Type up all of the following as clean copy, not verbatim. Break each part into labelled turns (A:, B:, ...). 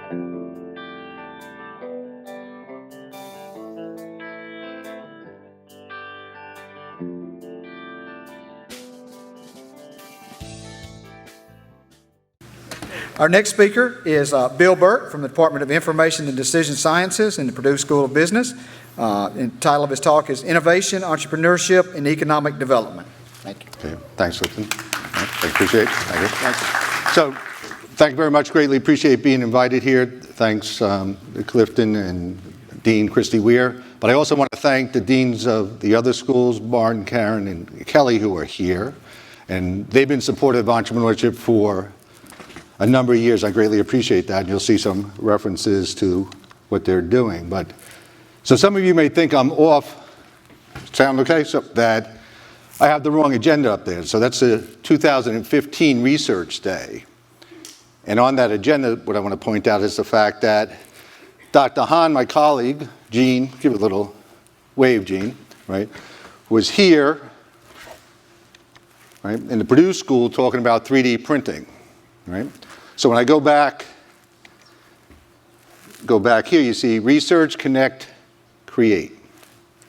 A: Our next speaker is Bill Burke from the Department of Information and Decision Sciences in the Purdue School of Business. The title of his talk is Innovation, Entrepreneurship, and Economic Development. Thank you.
B: Okay. Thanks, Clifton. I appreciate it. Thank you. Thank you. So, thank you very much. Greatly appreciate being invited here. Thanks, Clifton and Dean Christy Weir. But I also want to thank the deans of the other schools, Martin, Karen, and Kelly, who are here. And they've been supportive of entrepreneurship for a number of years. I greatly appreciate that, and you'll see some references to what they're doing. But so some of you may think I'm off. Sound okay? So that I have the wrong agenda up there. So that's the 2015 Research Day. And on that agenda, what I want to point out is the fact that Dr. Hahn, my colleague, Gene, give it a little wave, Gene, right, was here, right, in the Purdue School talking about 3D printing. Right? So when I go back here, you see research, connect, create.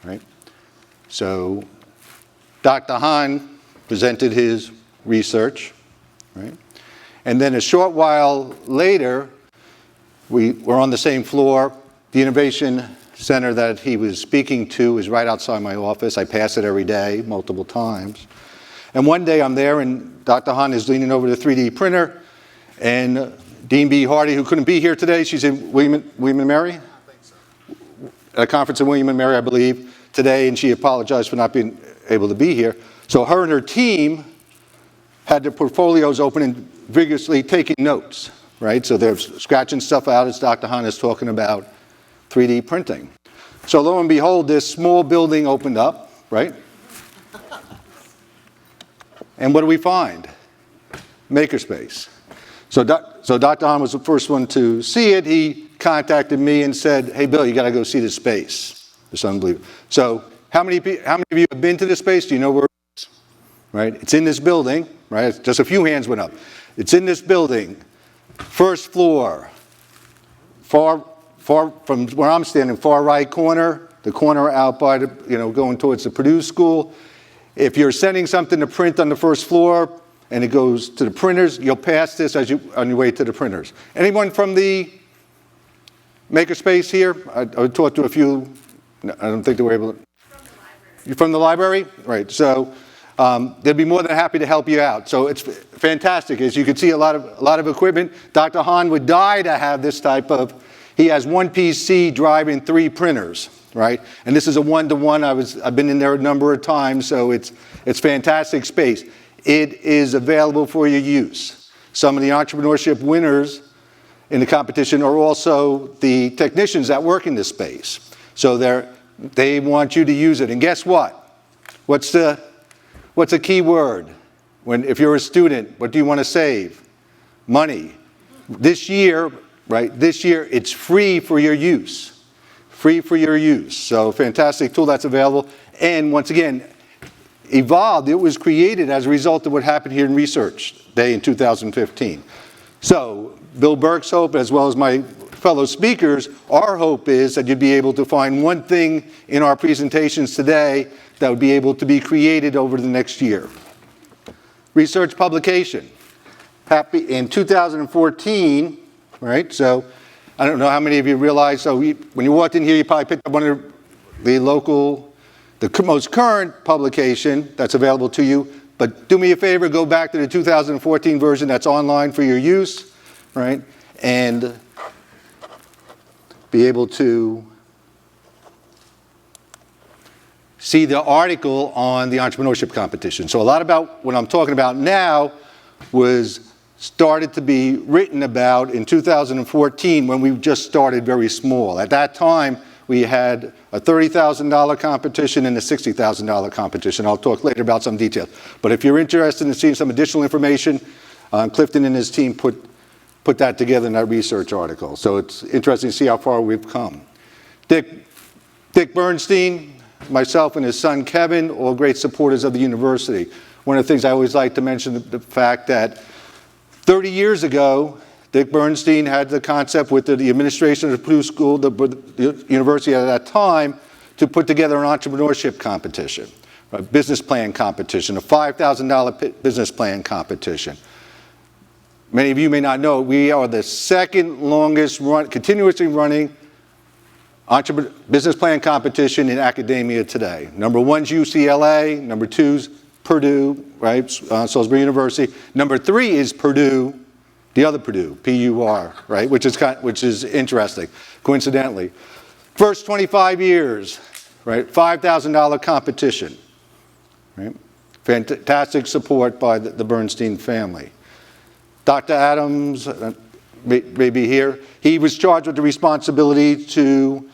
B: Right? So Dr. Hahn presented his research, right? And then a short while later, we were on the same floor. The Innovation Center that he was speaking to is right outside my office. I pass it every day, multiple times. And one day I'm there, and Dr. Hahn is leaning over the 3D printer, and Dean B. Hardy, who couldn't be here today, she's in William and Mary? I think so. At a conference in William and Mary, I believe, today, and she apologized for not being able to be here. So her and her team had their portfolios open and vigorously taking notes, right? So they're scratching stuff out as Dr. Hahn is talking about 3D printing. So lo and behold, this small building opened up, right? And what do we find? Makerspace. So Dr. Hahn was the first one to see it. He contacted me and said, hey, Bill, you got to go see this space. It's unbelievable. So how many of you have been to this space? Do you know where it is? Right? It's in this building, right? Just a few hands went up. It's in this building, first floor, far from where I'm standing, far right corner, the corner out by the, going towards the Purdue School. If you're sending something to print on the first floor, and it goes to the printers, you'll pass this as on your way to the printers. Anyone from the makerspace here? I talked to a few. No, I don't think they were able to. From the library. You're from the library? Right. So they'd be more than happy to help you out. So it's fantastic. As you can see, a lot of equipment. Dr. Hahn would die to have this type of. He has one PC driving 3 printers, right? And this is a one-to-one. I've been in there a number of times, so it's fantastic space. It is available for your use. Some of the entrepreneurship winners in the competition are also the technicians that work in this space. So they want you to use it. And guess what? What's a key word? If you're a student, what do you want to save? Money. This year, right? This year, it's free for your use. Free for your use. So fantastic tool that's available. And once again, evolved. It was created as a result of what happened here in Research Day in 2015. So Bill Burke's hope, as well as my fellow speakers, our hope is that you'd be able to find one thing in our presentations today that would be able to be created over the next year. Research publication. Happy in 2014, right? So I don't know how many of you realize, so when you walked in here, you probably picked up one of the most current publication that's available to you, but do me a favor, go back to the 2014 version that's online for your use, right? And be able to see the article on the entrepreneurship competition. So a lot about what I'm talking about now was started to be written about in 2014 when we just started very small. At that time, we had a $30,000 competition and a $60,000 competition. I'll talk later about some details. But if you're interested in seeing some additional information, Clifton and his team put that together in that research article. So it's interesting to see how far we've come. Dick Bernstein, myself and his son Kevin, all great supporters of the university. One of the things I always like to mention, the fact that 30 years ago, Dick Bernstein had the concept with the administration of the Purdue School, the university at that time, to put together an entrepreneurship competition, a business plan competition, a $5,000 business plan competition. Many of you may not know, we are the second longest continuously running business plan competition in academia today. Number one's UCLA, number two's Purdue, right, Salisbury University. Number three is Purdue, the other Purdue, P-U-R, right, which is interesting, coincidentally. First 25 years, right, $5,000 competition, right? Fantastic support by the Bernstein family. Dr. Adams may be here. He was charged with the responsibility to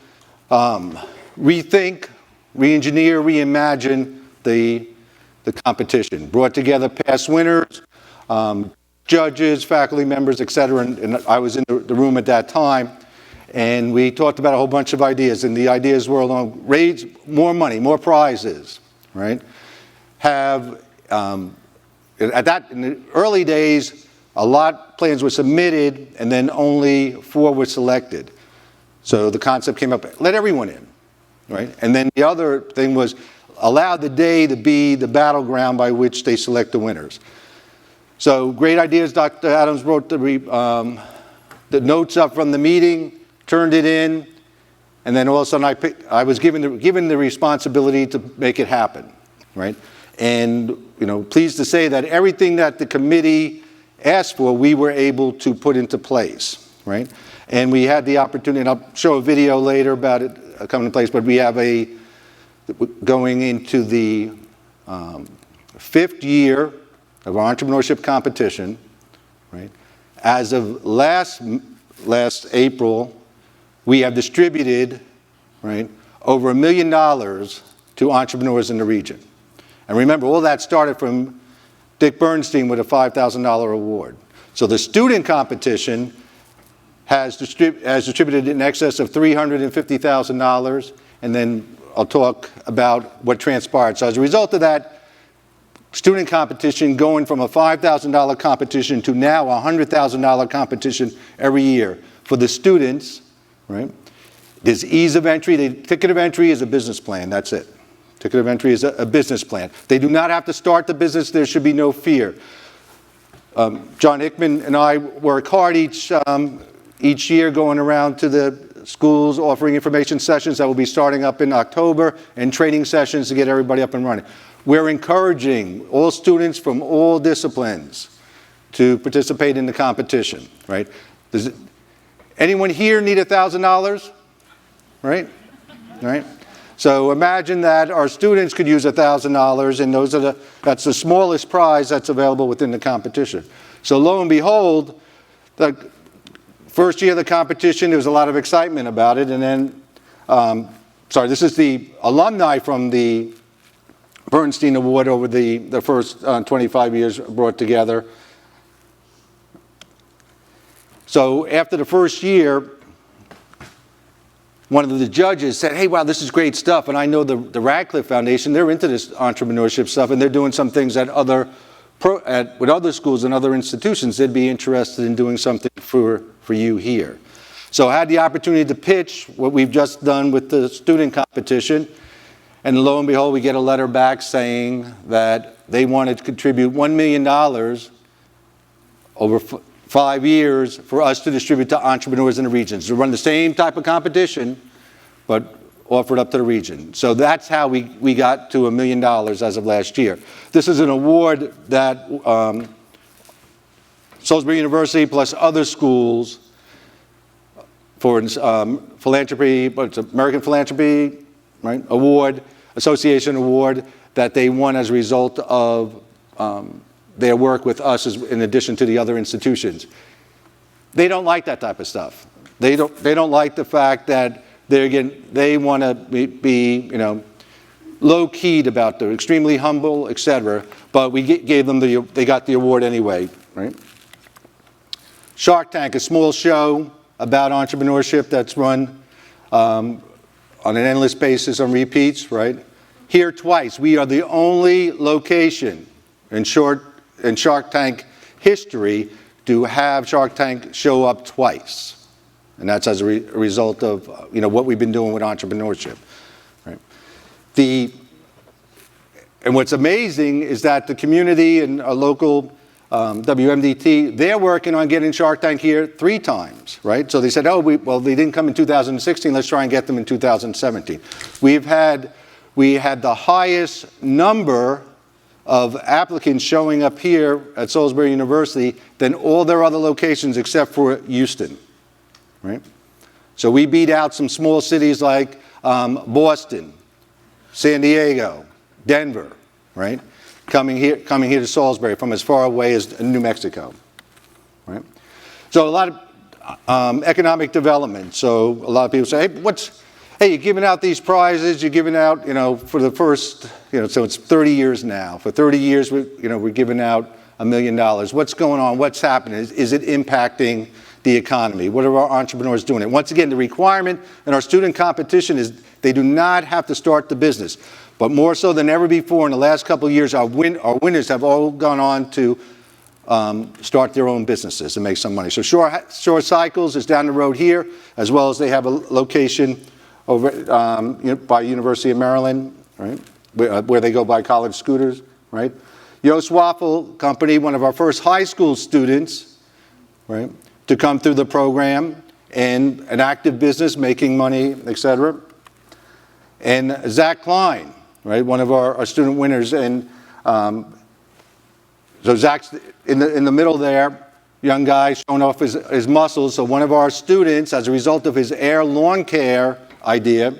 B: rethink, re-engineer, reimagine the competition. Brought together past winners, judges, faculty members, et cetera, and I was in the room at that time, and we talked about a whole bunch of ideas, and the ideas were along raise more money, more prizes, right? In the early days, a lot plans were submitted, and then only 4 were selected. So the concept came up, let everyone in, right? And then the other thing was allow the day to be the battleground by which they select the winners. So great ideas. Dr. Adams wrote the notes up from the meeting, turned it in, and then all of a sudden I was given the responsibility to make it happen, right? And pleased to say that everything that the committee asked for, we were able to put into place, right? And we had the opportunity, and I'll show a video later about it coming in place, but we have going into the 5th year of our entrepreneurship competition, right? As of last April, we have distributed, right, over $1 million to entrepreneurs in the region. And remember, all that started from Dick Bernstein with a $5,000 award. So the student competition has distributed in excess of $350,000, and then I'll talk about what transpired. So as a result of that student competition going from a $5,000 competition to now a $100,000 competition every year for the students, right? There's ease of entry. The ticket of entry is a business plan. That's it. Ticket of entry is a business plan. They do not have to start the business. There should be no fear. John Hickman and I work hard each year going around to the schools offering information sessions that will be starting up in October and training sessions to get everybody up and running. We're encouraging all students from all disciplines to participate in the competition, right? Does anyone here need $1,000? Right? Right? So imagine that our students could use $1,000, and that's the smallest prize that's available within the competition. So lo and behold, the first year of the competition, there was a lot of excitement about it, and then, this is the alumni from the Bernstein Award over the first 25 years brought together. So after the first year, one of the judges said, hey, wow, this is great stuff. And I know the Radcliffe Foundation, they're into this entrepreneurship stuff, and they're doing some things with other schools and other institutions. They'd be interested in doing something for you here. So I had the opportunity to pitch what we've just done with the student competition. And lo and behold, we get a letter back saying that they wanted to contribute $1 million over 5 years for us to distribute to entrepreneurs in the regions. To run the same type of competition, but offered up to the region. So that's how we got to $1 million as of last year. This is an award that Salisbury University plus other schools for philanthropy, but it's American Philanthropy, right, Award, Association Award, that they won as a result of their work with us in addition to the other institutions. They don't like that type of stuff. They don't like the fact that they want to be low-keyed about it, extremely humble, etc. But we gave them they got the award anyway, right? Shark Tank, a small show about entrepreneurship that's run on an endless basis on repeats, right? Here twice. We are the only location in Shark Tank history to have Shark Tank show up twice. And that's as a result of what we've been doing with entrepreneurship. Right? And what's amazing is that the community and our local WMDT, they're working on getting Shark Tank here 3 times, right? So they said, well, they didn't come in 2016, let's try and get them in 2017. We had the highest number of applicants showing up here at Salisbury University than all their other locations except for Houston, right? So we beat out some small cities like Boston, San Diego, Denver, right? Coming here to Salisbury from as far away as New Mexico, right? So a lot of economic development. So a lot of people say, hey, you're giving out these prizes, you're giving out, for the first, so it's 30 years now. For 30 years, we're giving out $1 million. What's going on? What's happening? Is it impacting the economy? What are our entrepreneurs doing? And once again, the requirement in our student competition is they do not have to start the business. But more so than ever before in the last couple of years, our winners have all gone on to start their own businesses and make some money. So Shore Cycles is down the road here, as well as they have a location over by University of Maryland, right, where they go by college scooters, right? Yost Waffle Company, one of our first high school students, right, to come through the program, and an active business, making money, et cetera. And Zach Klein, right, one of our student winners. And so Zach's in the middle there, young guy showing off his muscles. So one of our students, as a result of his air lawn care idea,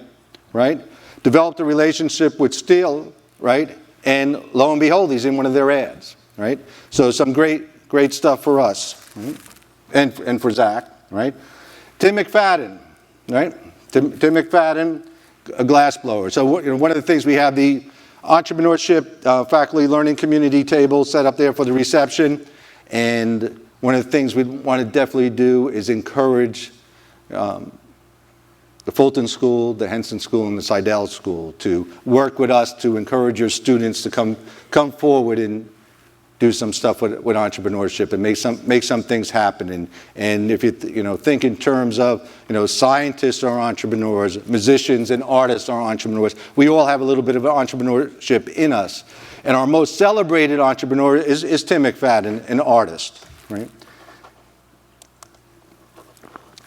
B: right, developed a relationship with Steel, right, and lo and behold, he's in one of their ads, right? So some great stuff for us, right? And for Zach, right? Tim McFadden, right? Tim McFadden, a glass blower. So one of the things, we have the entrepreneurship faculty learning community table set up there for the reception, and one of the things we want to definitely do is encourage the Fulton School, the Henson School, and the Seidel School to work with us to encourage your students to come forward and do some stuff with entrepreneurship and make some things happen. And if you think in terms of scientists are entrepreneurs, musicians and artists are entrepreneurs. We all have a little bit of entrepreneurship in us. And our most celebrated entrepreneur is Tim McFadden, an artist, right?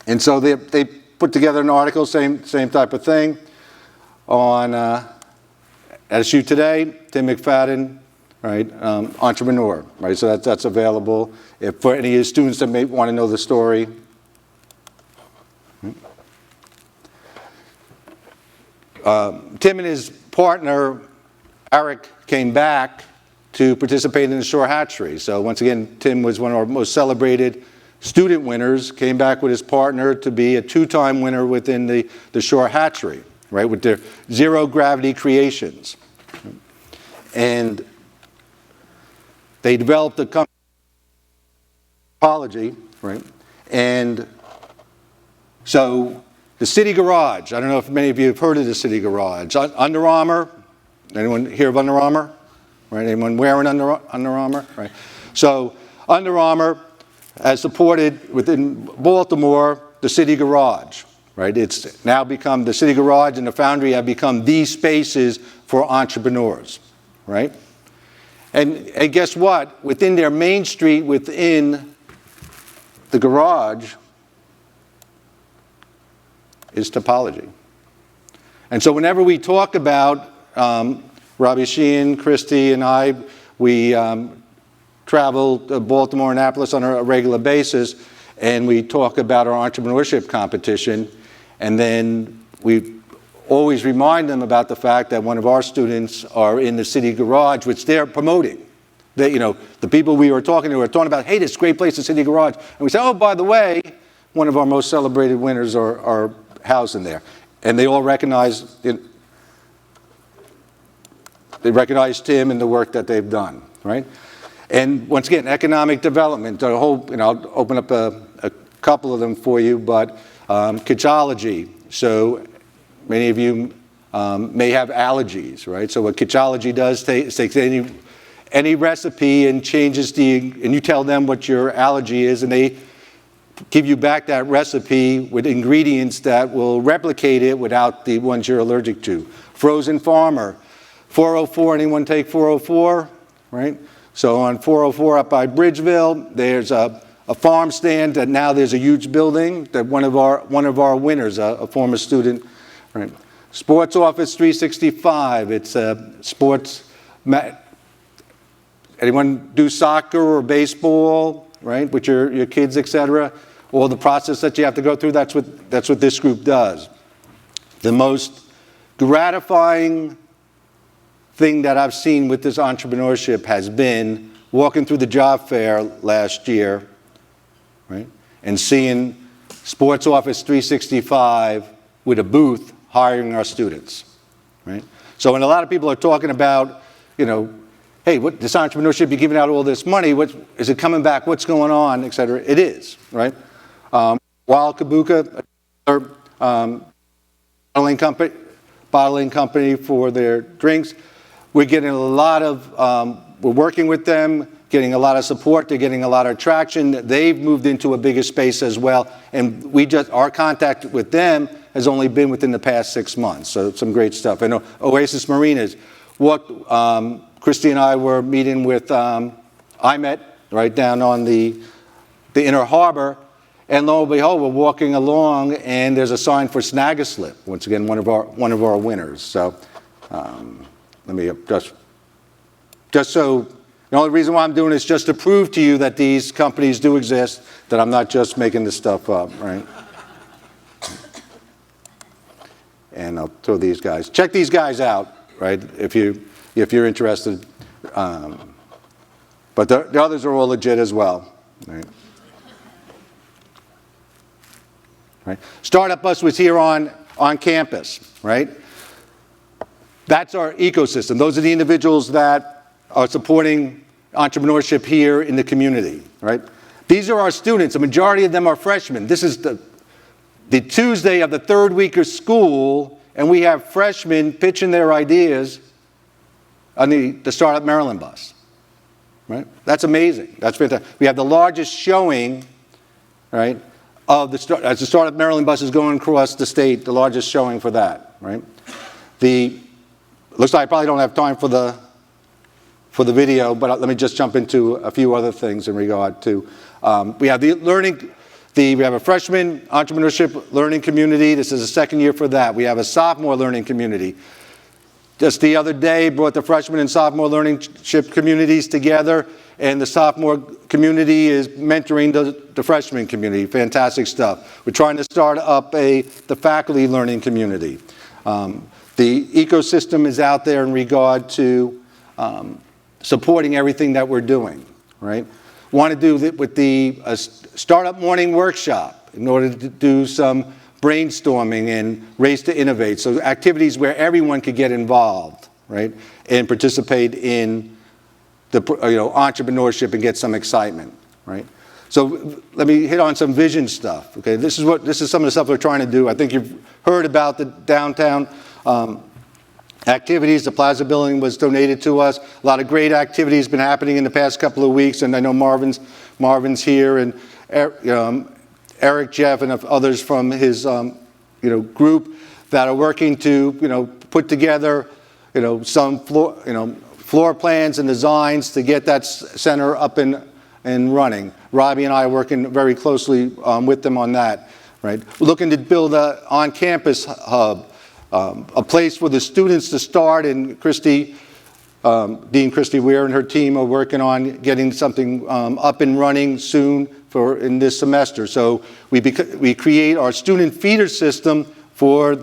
B: And so they put together an article, same type of thing, on at SU Today, Tim McFadden, right, entrepreneur, right? So that's available for any of the students that may want to know the story. Tim and his partner, Eric, came back to participate in the Shore Hatchery. So once again, Tim was one of our most celebrated student winners, came back with his partner to be a 2-time winner within the Shore Hatchery, right, with their zero gravity creations. And they developed a company, apology, right? And so the City Garage, I don't know if many of you have heard of the City Garage. Under Armour, anyone hear of Under Armour? Right, anyone wearing Under Armour? Right. So Under Armour has supported within Baltimore the City Garage, right? It's now become, the City Garage and the Foundry have become these spaces for entrepreneurs, right? And guess what? Within their main street, within the garage, is topology. And so whenever we talk about, Robbie Sheehan, Christy, and I, we travel to Baltimore, Annapolis on a regular basis, and we talk about our entrepreneurship competition, and then we always remind them about the fact that one of our students are in the City Garage, which they're promoting. They, the people we were talking to are talking about, hey, this is a great place, the City Garage. And we say, oh, by the way, one of our most celebrated winners are housed in there. And they all recognize it. They recognize Tim and the work that they've done, right? And once again, economic development, the whole, I'll open up a couple of them for you, but kitchology. So many of you may have allergies, right? So what kitchology does is takes any recipe and and you tell them what your allergy is, and they give you back that recipe with ingredients that will replicate it without the ones you're allergic to. Frozen Farmer, 404, anyone take 404, right? So on 404 up by Bridgeville, there's a farm stand that now there's a huge building that one of our winners, a former student, right? Sports Office 365, it's anyone do soccer or baseball, right, with your kids, etc. All the process that you have to go through, that's what this group does. The most gratifying thing that I've seen with this entrepreneurship has been walking through the job fair last year, right, and seeing Sports Office 365 with a booth hiring our students, right? So when a lot of people are talking about, hey, what this entrepreneurship, you're giving out all this money, is it coming back, what's going on, et cetera? It is, right? Wild Kabuka, bottling company for their drinks, we're getting a lot of, we're working with them, getting a lot of support, they're getting a lot of traction. They've moved into a bigger space as well, and our contact with them has only been within the past 6 months, so some great stuff. And Oasis Marinas, Christy and I were meeting with IMET right down on the Inner Harbor, and lo and behold, we're walking along, and there's a sign for Snag-a-Slip. Once again, one of our winners. So let me just so the only reason why I'm doing this is just to prove to you that these companies do exist, that I'm not just making this stuff up, right? And I'll throw these guys. Check these guys out, right? If you're interested. But the others are all legit as well, right? Right. Startup Bus was here on campus, right? That's our ecosystem. Those are the individuals that are supporting entrepreneurship here in the community, right? These are our students. The majority of them are freshmen. This is the Tuesday of the third week of school, and we have freshmen pitching their ideas on the Startup Maryland bus, right? That's amazing. That's fantastic. We have the largest showing, right, as the Startup Maryland bus is going across the state, the largest showing for that, right? Looks like I probably don't have time for the video, but let me just jump into a few other things in regard to, we have we have a freshman entrepreneurship learning community. This is the second year for that. We have a sophomore learning community. Just the other day, brought the freshman and sophomore learnership communities together, and the sophomore community is mentoring the freshman community. Fantastic stuff. We're trying to start up the faculty learning community. The ecosystem is out there in regard to supporting everything that we're doing, right? Want to do with the startup morning workshop in order to do some brainstorming and race to innovate. So activities where everyone could get involved, right, and participate in the entrepreneurship and get some excitement, right? So let me hit on some vision stuff. Okay, this is some of the stuff we're trying to do. I think you've heard about the downtown activities. The Plaza building was donated to us. A lot of great activities been happening in the past couple of weeks, and I know Marvin's here, and Eric, Jeff, and others from his group that are working to put together some floor plans and designs to get that center up and running. Robbie and I are working very closely with them on that. Right, we're looking to build an on-campus hub, a place for the students to start, and Dean Christy Weir and her team are working on getting something up and running soon in this semester. So we create our student feeder system for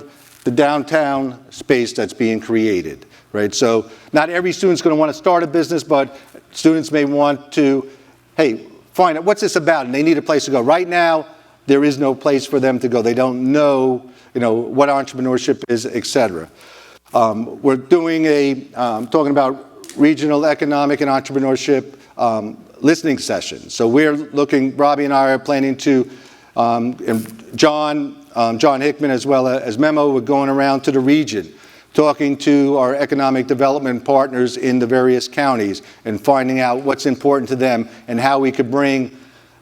B: the downtown space that's being created, right? So not every student's going to want to start a business, but students may want to, hey, find out what's this about, and they need a place to go. Right now, there is no place for them to go. They don't know, what entrepreneurship is, et cetera. We're doing talking about regional economic and entrepreneurship listening sessions. So we're looking, Robbie and I are planning to, and John Hickman as well as Memo, we're going around to the region talking to our economic development partners in the various counties and finding out what's important to them and how we could bring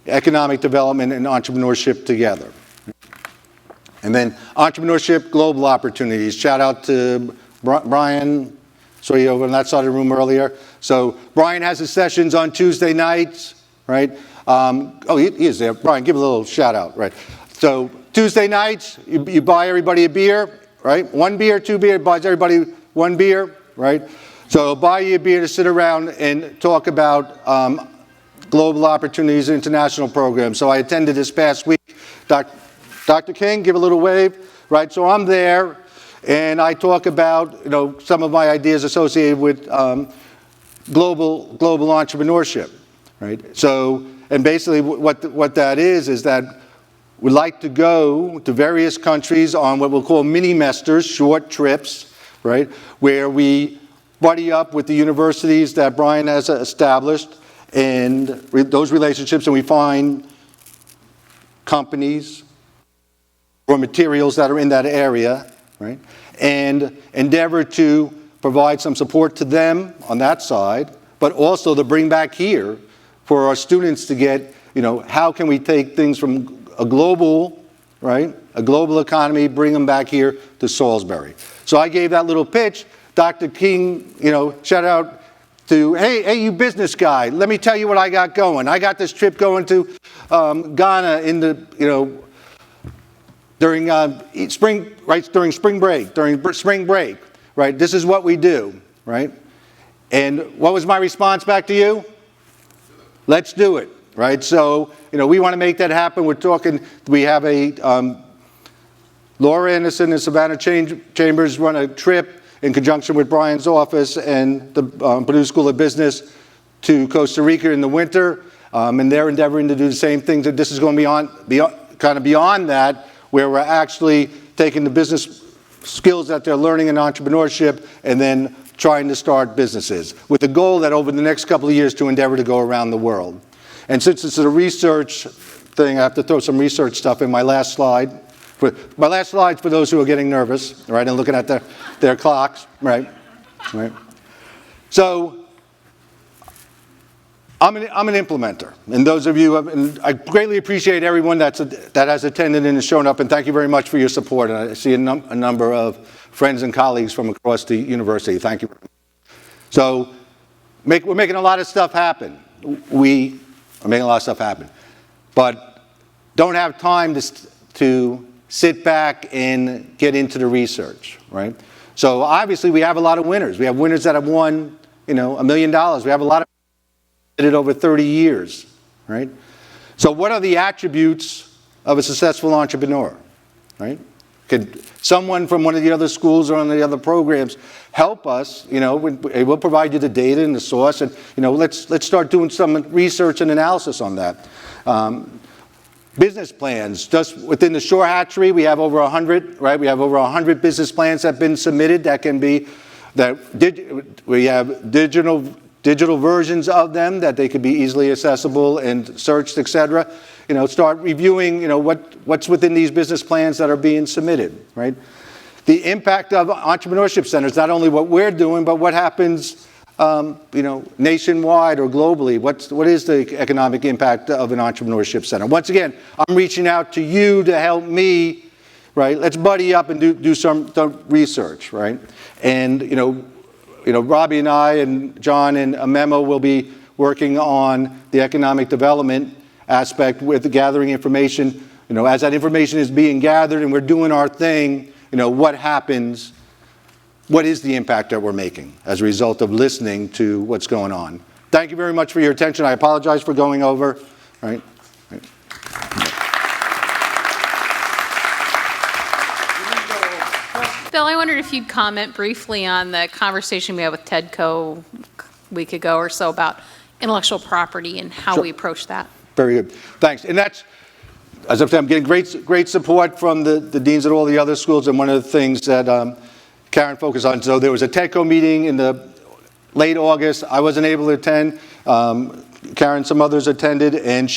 B: economic development and entrepreneurship together. And then entrepreneurship, global opportunities. Shout out to Brian, saw you over on that side of the room earlier. So Brian has his sessions on Tuesday nights, right? He is there. Brian, give a little shout out, right? So Tuesday nights, you buy everybody a beer, right? 1 beer, 2 beer, buys everybody 1 beer, right? So buy you a beer to sit around and talk about global opportunities and international programs. So I attended this past week. Dr. King, give a little wave, right? So I'm there, and I talk about, some of my ideas associated with global entrepreneurship, right? So, and basically what that is that we'd like to go to various countries on what we'll call mini-mesters, short trips, right? Where we buddy up with the universities that Brian has established and those relationships, and we find companies or materials that are in that area, right? And endeavor to provide some support to them on that side, but also to bring back here for our students to get, how can we take things from a global, right? A global economy, bring them back here to Salisbury. So I gave that little pitch. Dr. King, shout out to, hey, you business guy, let me tell you what I got going. I got this trip going to Ghana in the, during spring break, right? This is what we do, right? And what was my response back to you? Let's do it, right? So, we want to make that happen. We're talking, we have a, Laura Anderson and Savannah Chambers run a trip in conjunction with Brian's office and the Purdue School of Business to Costa Rica in the winter. And they're endeavoring to do the same thing. This is going to be kind of beyond that, where we're actually taking the business skills that they're learning in entrepreneurship and then trying to start businesses with the goal that over the next couple of years to endeavor to go around the world. And since it's a research thing, I have to throw some research stuff in my last slide. My last slide's for those who are getting nervous, right, and looking at their clocks, right? So I'm an implementer, and those of you, and I greatly appreciate everyone that has attended and has shown up, and thank you very much for your support. And I see a number of friends and colleagues from across the university. Thank you. So we're making a lot of stuff happen. We are making a lot of stuff happen, but don't have time to sit back and get into the research, right? So obviously we have a lot of winners. We have winners that have won, $1 million. We have a lot of did it over 30 years, right? So what are the attributes of a successful entrepreneur, right? Could someone from one of the other schools or one of the other programs help us? We'll provide you the data and the source, and let's start doing some research and analysis on that. Business plans, just within the shore hatchery, we have over 100, right? We have over 100 business plans that have been submitted that can be, we have digital versions of them that they could be easily accessible and searched, etc. Start reviewing, what's within these business plans that are being submitted, right? The impact of entrepreneurship centers, not only what we're doing, but what happens, nationwide or globally. What is the economic impact of an entrepreneurship center? Once again, I'm reaching out to you to help me, right? Let's buddy up and do some research, right? And, Robbie and I and John and Memo will be working on the economic development aspect with the gathering information. As that information is being gathered and we're doing our thing, what happens, what is the impact that we're making as a result of listening to what's going on. Thank you very much for your attention. I apologize for going over, right?
C: Bill, I wondered if you'd comment briefly on the conversation we had with TEDCO a week ago or so about intellectual property and how we approach that.
B: Very good. Thanks. And that's, as I've said, I'm getting great support from the deans at all the other schools, and one of the things that Karen focused on. So there was a TEDCO meeting in the late August. I wasn't able to attend. Karen, some others attended, and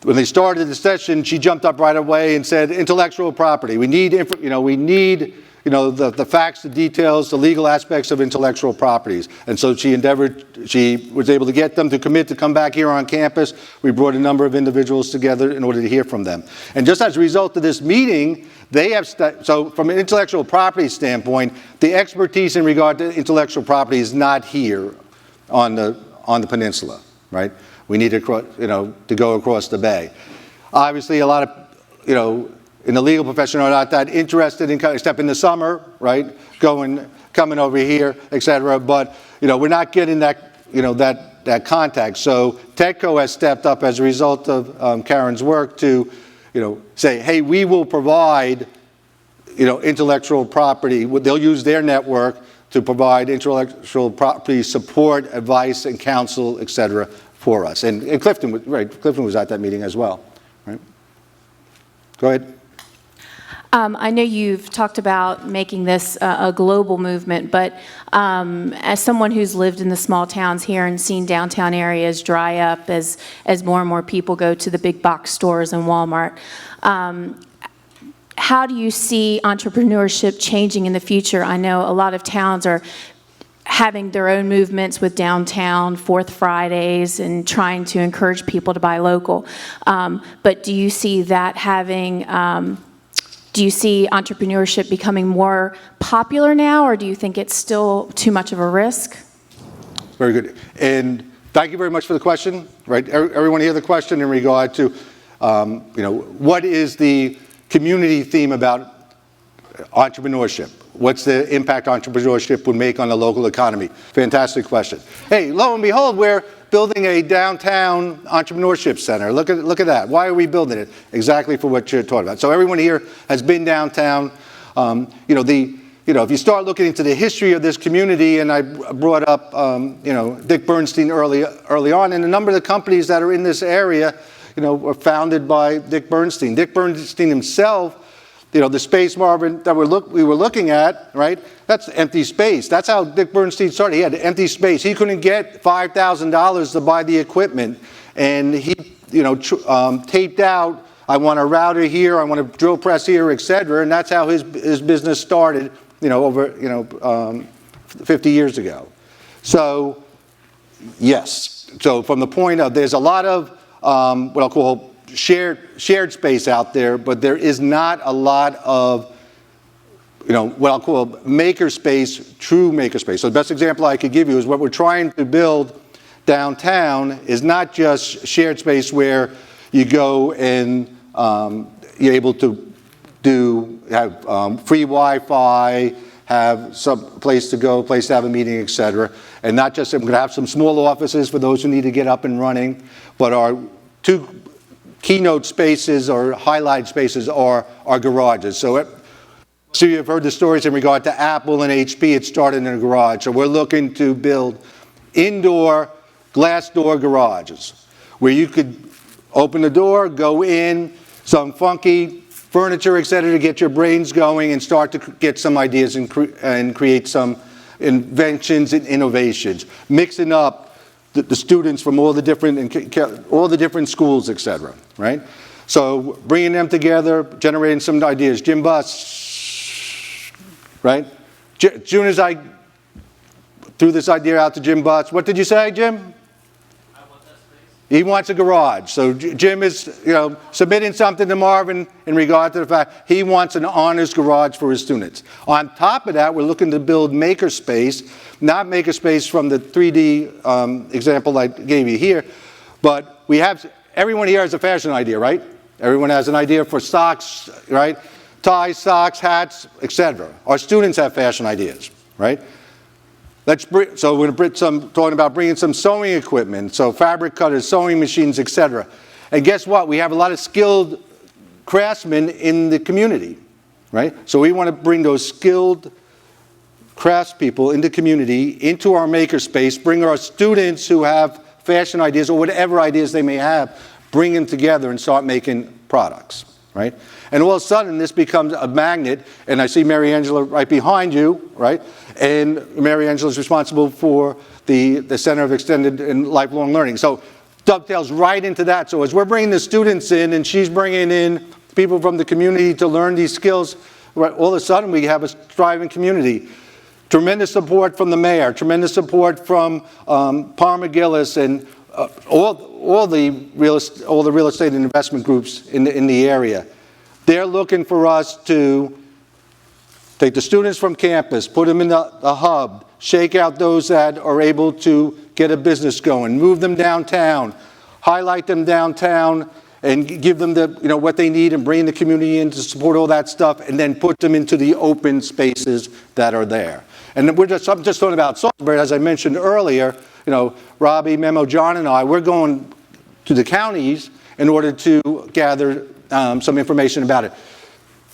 B: when they started the session, she jumped up right away and said, intellectual property. We need the facts, the details, the legal aspects of intellectual properties. And so she was able to get them to commit to come back here on campus. We brought a number of individuals together in order to hear from them. And just as a result of this meeting, they have, so from an intellectual property standpoint, the expertise in regard to intellectual property is not here on the peninsula, right? We need to go across the bay. Obviously, a lot of, in the legal profession are not that interested in, except in the summer, right? Coming over here, et cetera. But, we're not getting that, that contact. So TEDCO has stepped up as a result of Karen's work to, say, hey, we will provide, intellectual property. They'll use their network to provide intellectual property support, advice, and counsel, et cetera, for us. And Clifton was at that meeting as well, right? Go ahead.
D: I know you've talked about making this a global movement, but as someone who's lived in the small towns here and seen downtown areas dry up as more and more people go to the big box stores and Walmart, how do you see entrepreneurship changing in the future? I know a lot of towns are having their own movements with downtown Fourth Fridays and trying to encourage people to buy local. But do you see that having... do you see entrepreneurship becoming more popular now, or do you think it's still too much of a risk?
B: Very good. And thank you very much for the question. Right, everyone hear the question in regard to, what is the community theme about entrepreneurship? What's the impact entrepreneurship would make on the local economy? Fantastic question. Hey, lo and behold, we're building a downtown entrepreneurship center. Look at that. Why are we building it? Exactly for what you're talking about. So everyone here has been downtown. If you start looking into the history of this community, and I brought up, Dick Bernstein early on, and a number of the companies that are in this area, were founded by Dick Bernstein. Dick Bernstein himself, the space, Marvin, that we were looking at, right? That's empty space. That's how Dick Bernstein started. He had empty space. He couldn't get $5,000 to buy the equipment, and he, taped out, I want a router here, I want a drill press here, et cetera, and that's how his business started, over 50 years ago. So, yes. So from the point of, there's a lot of what I'll call shared space out there, but there is not a lot of, what I'll call makerspace, true makerspace. So the best example I could give you is what we're trying to build downtown is not just shared space where you go and you're able to have free Wi-Fi, have some place to go, place to have a meeting, et cetera. And not just, I'm going to have some small offices for those who need to get up and running, but our two keynote spaces or highlight spaces are garages. So you've heard the stories in regard to Apple and HP. It started in a garage. So we're looking to build indoor glass door garages where you could open the door, go in, some funky furniture, et cetera, to get your brains going and start to get some ideas and create some inventions and innovations, mixing up the students from all the different schools, et cetera, right? So bringing them together, generating some ideas. Jim Butts, right? As soon as I threw this idea out to Jim Butts, what did you say, Jim? He wants a garage. So Jim is, submitting something to Marvin in regard to the fact he wants an honors garage for his students. On top of that, we're looking to build makerspace, not makerspace from the 3D example I gave you here, but everyone here has a fashion idea, right? Everyone has an idea for socks, right? Ties, socks, hats, etc. Our students have fashion ideas, right? So we're talking about bringing some sewing equipment, so fabric cutters, sewing machines, etc. And guess what? We have a lot of skilled craftsmen in the community, right? So we want to bring those skilled craftspeople in the community into our makerspace, bring our students who have fashion ideas or whatever ideas they may have, bring them together and start making products, right? And all of a sudden, this becomes a magnet, and I see Mary Angela right behind you, right? And Mary Angela is responsible for the Center of Extended and Lifelong Learning. So dovetails right into that. So as we're bringing the students in, and she's bringing in people from the community to learn these skills, right, all of a sudden we have a thriving community. Tremendous support from the mayor, tremendous support from Palmer Gillis and all the real estate and investment groups in the area. They're looking for us to take the students from campus, put them in the hub, shake out those that are able to get a business going, move them downtown, highlight them downtown, and give them what they need and bring the community in to support all that stuff, and then put them into the open spaces that are there. And I'm just talking about Salisbury, as I mentioned earlier. Robbie, Memo, John, and I, we're going to the counties in order to gather some information about it.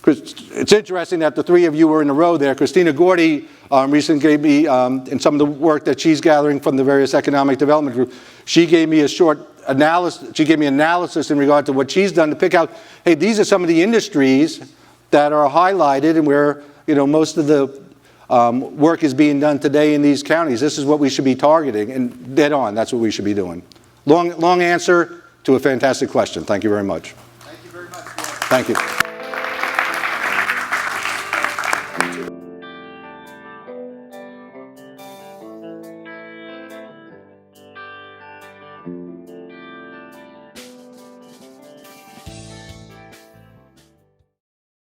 B: It's interesting that the three of you were in a row there. Christina Gordy recently gave me, in some of the work that she's gathering from the various economic development groups, she gave me a short analysis. She gave me analysis in regard to what she's done to pick out, hey, these are some of the industries that are highlighted and where most of the work is being done today in these counties. This is what we should be targeting, and dead on, that's what we should be doing. Long answer to a fantastic question. Thank you very much.
A: Thank you very much.
B: Thank you.
E: Thank you.